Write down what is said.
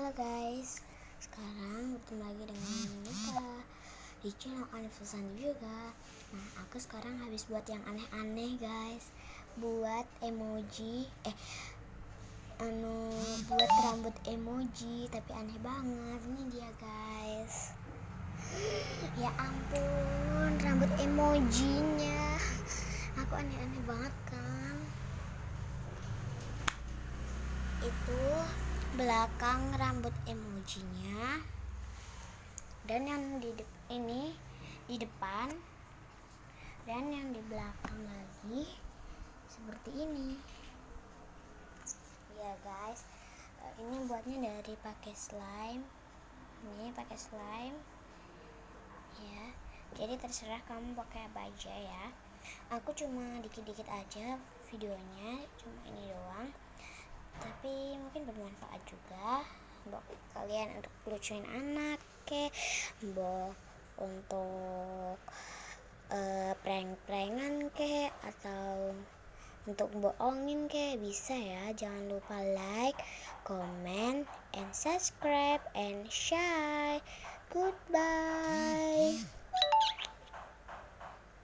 Halo guys, sekarang bertemu lagi dengan Bisa di channel Aneh juga. Nah, aku sekarang habis buat yang aneh-aneh guys. Buat emoji, buat rambut emoji, tapi aneh banget. Ini dia guys. Ya ampun, rambut emojinya. Aku aneh-aneh banget kan. Itu belakang rambut emojinya, dan yang ini di depan, dan yang di belakang lagi seperti ini ya guys. Ini buatnya dari pakai slime. Ini pakai slime ya, jadi terserah kamu pakai apa aja ya. Aku cuma dikit-dikit aja videonya, cuma ini doang, tapi mungkin bermanfaat juga untuk kalian, untuk lucuin anak untuk prank-prankan atau untuk bohongin bisa ya. Jangan lupa like, comment, and subscribe and share. Goodbye.